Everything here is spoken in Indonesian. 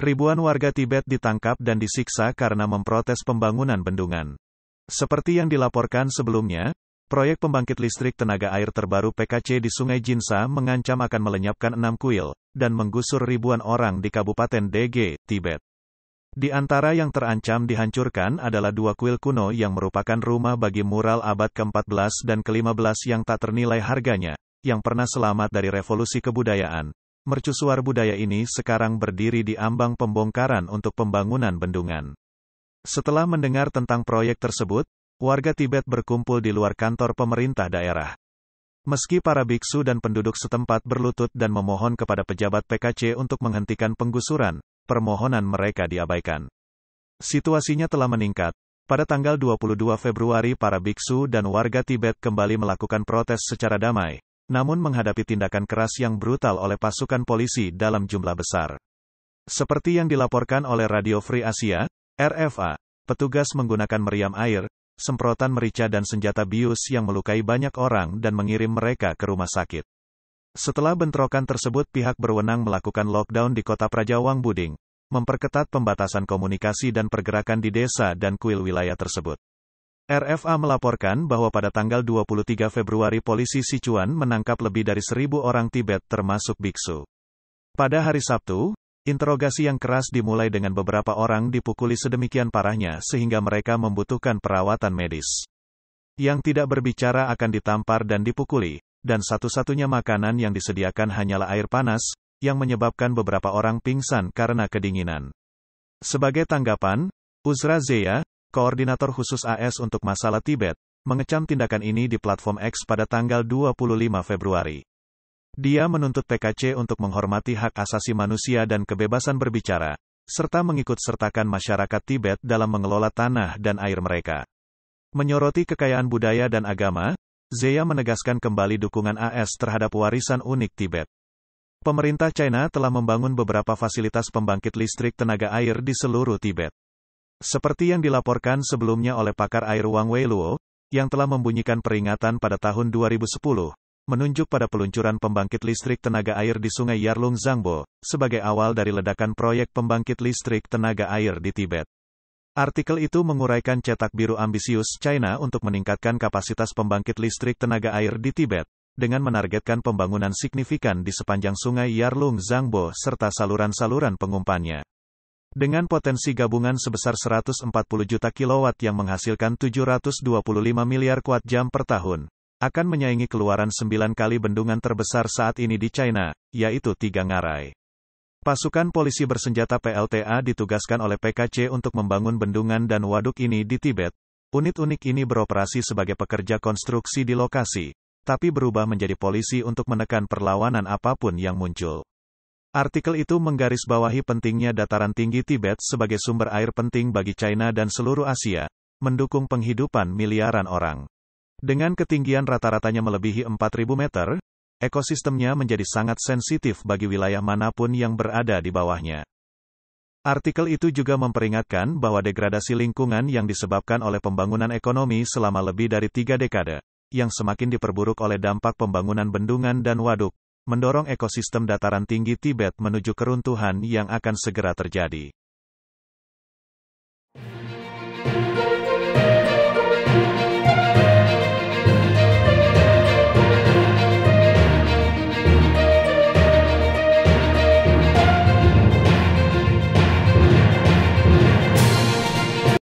Ribuan warga Tibet ditangkap dan disiksa karena memprotes pembangunan bendungan. Seperti yang dilaporkan sebelumnya, proyek pembangkit listrik tenaga air terbaru PKC di Sungai Jinsa mengancam akan melenyapkan 6 kuil, dan menggusur ribuan orang di Kabupaten DG, Tibet. Di antara yang terancam dihancurkan adalah 2 kuil kuno yang merupakan rumah bagi mural abad ke-14 dan ke-15 yang tak ternilai harganya, yang pernah selamat dari revolusi kebudayaan. Mercusuar budaya ini sekarang berdiri di ambang pembongkaran untuk pembangunan bendungan. Setelah mendengar tentang proyek tersebut, warga Tibet berkumpul di luar kantor pemerintah daerah. Meski para biksu dan penduduk setempat berlutut dan memohon kepada pejabat PKC untuk menghentikan penggusuran, permohonan mereka diabaikan. Situasinya telah meningkat. Pada tanggal 22 Februari para biksu dan warga Tibet kembali melakukan protes secara damai, namun menghadapi tindakan keras yang brutal oleh pasukan polisi dalam jumlah besar. Seperti yang dilaporkan oleh Radio Free Asia, RFA, petugas menggunakan meriam air, semprotan merica dan senjata bius yang melukai banyak orang dan mengirim mereka ke rumah sakit. Setelah bentrokan tersebut pihak berwenang melakukan lockdown di kota Praja Wangbuding, memperketat pembatasan komunikasi dan pergerakan di desa dan kuil wilayah tersebut. RFA melaporkan bahwa pada tanggal 23 Februari polisi Sichuan menangkap lebih dari 1.000 orang Tibet termasuk biksu. Pada hari Sabtu, interogasi yang keras dimulai dengan beberapa orang dipukuli sedemikian parahnya sehingga mereka membutuhkan perawatan medis. Yang tidak berbicara akan ditampar dan dipukuli, dan satu-satunya makanan yang disediakan hanyalah air panas, yang menyebabkan beberapa orang pingsan karena kedinginan. Sebagai tanggapan, Uzra Zeya, koordinator khusus AS untuk masalah Tibet, mengecam tindakan ini di platform X pada tanggal 25 Februari. Dia menuntut PKC untuk menghormati hak asasi manusia dan kebebasan berbicara, serta mengikut-sertakan masyarakat Tibet dalam mengelola tanah dan air mereka. Menyoroti kekayaan budaya dan agama, Zeya menegaskan kembali dukungan AS terhadap warisan unik Tibet. Pemerintah China telah membangun beberapa fasilitas pembangkit listrik tenaga air di seluruh Tibet. Seperti yang dilaporkan sebelumnya oleh pakar air Wang Weiluo, yang telah membunyikan peringatan pada tahun 2010, menunjuk pada peluncuran pembangkit listrik tenaga air di Sungai Yarlung Zangbo, sebagai awal dari ledakan proyek pembangkit listrik tenaga air di Tibet. Artikel itu menguraikan cetak biru ambisius China untuk meningkatkan kapasitas pembangkit listrik tenaga air di Tibet, dengan menargetkan pembangunan signifikan di sepanjang Sungai Yarlung Zangbo serta saluran-saluran pengumpannya. Dengan potensi gabungan sebesar 140 juta kilowatt yang menghasilkan 725 miliar kuat jam per tahun, akan menyaingi keluaran 9 kali bendungan terbesar saat ini di China, yaitu 3 ngarai. Pasukan polisi bersenjata PLTA ditugaskan oleh PKC untuk membangun bendungan dan waduk ini di Tibet. Unit-unit ini beroperasi sebagai pekerja konstruksi di lokasi, tapi berubah menjadi polisi untuk menekan perlawanan apapun yang muncul. Artikel itu menggarisbawahi pentingnya dataran tinggi Tibet sebagai sumber air penting bagi China dan seluruh Asia, mendukung penghidupan miliaran orang. Dengan ketinggian rata-ratanya melebihi 4.000 meter, ekosistemnya menjadi sangat sensitif bagi wilayah manapun yang berada di bawahnya. Artikel itu juga memperingatkan bahwa degradasi lingkungan yang disebabkan oleh pembangunan ekonomi selama lebih dari 3 dekade, yang semakin diperburuk oleh dampak pembangunan bendungan dan waduk, mendorong ekosistem dataran tinggi Tibet menuju keruntuhan yang akan segera terjadi.